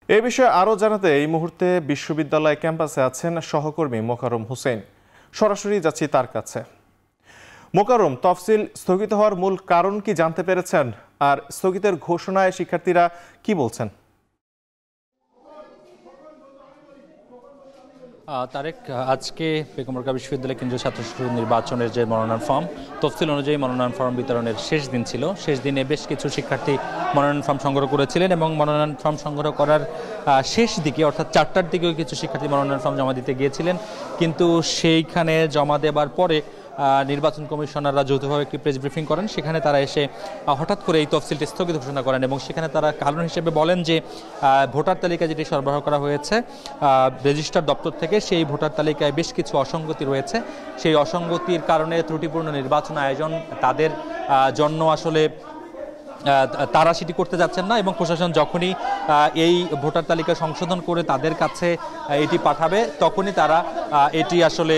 এ বিষয়ে আরও জানাতে এই মুহূর্তে বিশ্ববিদ্যালয় ক্যাম্পাসে আছেন সহকর্মী মোকাররম হোসেন। সরাসরি যাচ্ছি তার কাছে। মোকাররম, তফসিল স্থগিত হওয়ার মূল কারণ কি জানতে পেরেছেন? আর স্থগিতের ঘোষণায় শিক্ষার্থীরা কি বলছেন? তারেক, আজকে বেগম রোকেয়া বিশ্ববিদ্যালয় কেন্দ্রীয় ছাত্র সংসদ নির্বাচনের যে মনোনয়ন ফর্ম, তফসিল অনুযায়ী মনোনয়ন ফর্ম বিতরণের শেষ দিন ছিল। শেষ দিনে বেশ কিছু শিক্ষার্থী মনোনয়ন ফর্ম সংগ্রহ করেছিলেন এবং মনোনয়ন ফর্ম সংগ্রহ করার শেষ দিকে অর্থাৎ 4টার দিকেও কিছু শিক্ষার্থী মনোনয়ন ফর্ম জমা দিতে গিয়েছিলেন। কিন্তু সেইখানে জমা দেবার পরে নির্বাচন কমিশনাররা যৌথভাবে একটি প্রেস ব্রিফিং করেন। সেখানে তারা এসে হঠাৎ করে এই তফসিলটি স্থগিত ঘোষণা করেন এবং সেখানে তারা কারণ হিসেবে বলেন যে ভোটার তালিকা যেটি সরবরাহ করা হয়েছে রেজিস্ট্রার দপ্তর থেকে, সেই ভোটার তালিকায় বেশ কিছু অসঙ্গতি রয়েছে। সেই অসঙ্গতির কারণে ত্রুটিপূর্ণ নির্বাচন আয়োজন তাদের জন্য আসলে তারা সেটি করতে যাচ্ছেন না এবং প্রশাসন যখনই এই ভোটার তালিকা সংশোধন করে তাদের কাছে এটি পাঠাবে তখনই তারা এটি আসলে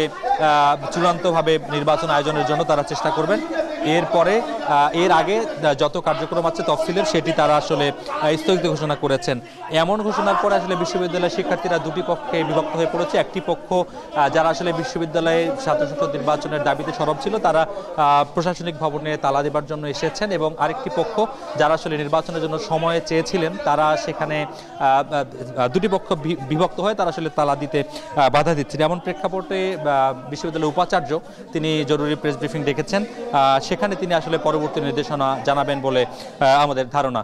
চূড়ান্তভাবে নির্বাচন আয়োজনের জন্য তারা চেষ্টা করবেন। এরপরে এর আগে যত কার্যক্রম আছে তফসিলের সেটি তারা আসলে স্থগিত ঘোষণা করেছেন। এমন ঘোষণার পরে আসলে বিশ্ববিদ্যালয়ের শিক্ষার্থীরা দুটি পক্ষে বিভক্ত হয়ে পড়েছে। একটি পক্ষ যারা আসলে বিশ্ববিদ্যালয়ে ছাত্র সংসদ নির্বাচনের দাবিতে সরব ছিল, তারা প্রশাসনিক ভবনে তালা দেবার জন্য এসেছেন এবং আরেকটি পক্ষ যারা আসলে নির্বাচনের জন্য সময় চেয়েছিলেন তারা সেখানে দুটি পক্ষ বিভক্ত হয়ে তারা আসলে তালা দিতে বাধা দিচ্ছেন। এমন প্রেক্ষাপটে বিশ্ববিদ্যালয়ের উপাচার্য তিনি জরুরি প্রেস ব্রিফিং ডেকেছেন। সেখানে তিনি আসলে পরবর্তী নির্দেশনা জানাবেন বলে আমাদের ধারণা।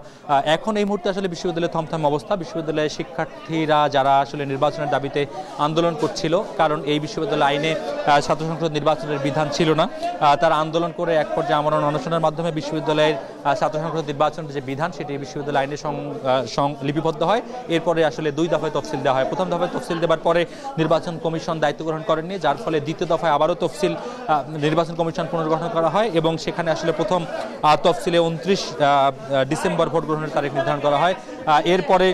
এখন এই মুহূর্তে আসলে বিশ্ববিদ্যালয়ের থমথম অবস্থা। বিশ্ববিদ্যালয়ের শিক্ষার্থীরা যারা আসলে নির্বাচনের দাবিতে আন্দোলন করছিল, কারণ এই বিশ্ববিদ্যালয় আইনে ছাত্র সংসদ নির্বাচনের বিধান ছিল না, তারা আন্দোলন করে এক পর্যায়ে আমরণ অনশনের মাধ্যমে বিশ্ববিদ্যালয়ের ছাত্র সংসদ নির্বাচনের যে বিধান সেটি বিশ্ববিদ্যালয় আইনে লিপিবদ্ধ হয়। এরপরে আসলে 2 দফায় তফসিল দেওয়া হয়। প্রথম দফায় তফসিল দেওয়ার পরে নির্বাচন কমিশন দায়িত্ব গ্রহণ করেননি, যার ফলে দ্বিতীয় দফায় আবারও তফসিল নির্বাচন কমিশন পুনর্গঠন করা হয় এবং সেখানে আসলে প্রথম তফসিলে 29 ডিসেম্বর ভোট গ্রহণের তারিখ নির্ধারণ করা হয়। এরপরে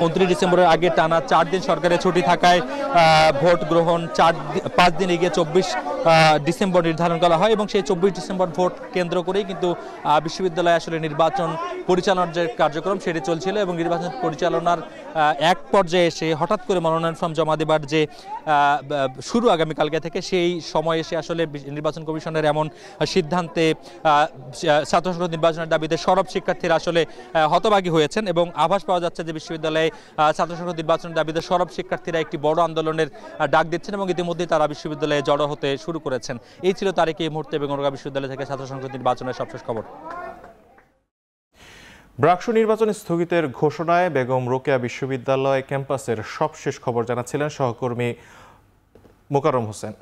29 ডিসেম্বরের আগে টানা 4 দিন সরকারের ছুটি থাকায় ভোট গ্রহণ 5 দিন এগিয়ে 24 ডিসেম্বর নির্ধারণ করা হয় এবং সেই 24 ডিসেম্বর ভোট কেন্দ্র করেই কিন্তু বিশ্ববিদ্যালয়ে আসলে নির্বাচন পরিচালনার যে কার্যক্রম সেটি চলছিল এবং নির্বাচন পরিচালনার এক পর্যায়ে এসে হঠাৎ করে মনোনয়ন ফর্ম জমা দেবার যে শুরু আগামীকালকে থেকে, সেই সময় এসে আসলে নির্বাচন কমিশনের এমন সিদ্ধান্তে ছাত্র সংসদ নির্বাচনের দাবিতে সরব শিক্ষার্থীরা আসলে হতবাগী হয়েছেন এবং আভাস পাওয়া যাচ্ছে যে বিশ্ববিদ্যালয়ে ছাত্র সংসদ নির্বাচনের দাবিতে সরব শিক্ষার্থীরা একটি বড় আন্দোলনের ডাক দিচ্ছেন এবং ইতিমধ্যেই তারা বিশ্ববিদ্যালয়ে জড়ো হতে শুরু করেছেন। এই ছিল তারিখে এই মুহূর্তে বেগম রোকেয়া বিশ্ববিদ্যালয় থেকে ছাত্র সংসদ নির্বাচনের সবশেষ খবর। ব্রাকসু নির্বাচন স্থগিতের ঘোষণায় বেগম রোকেয়া বিশ্ববিদ্যালয় ক্যাম্পাসের সবশেষ খবর জানাচ্ছিলেন সহকর্মী মোকাররম হোসেন।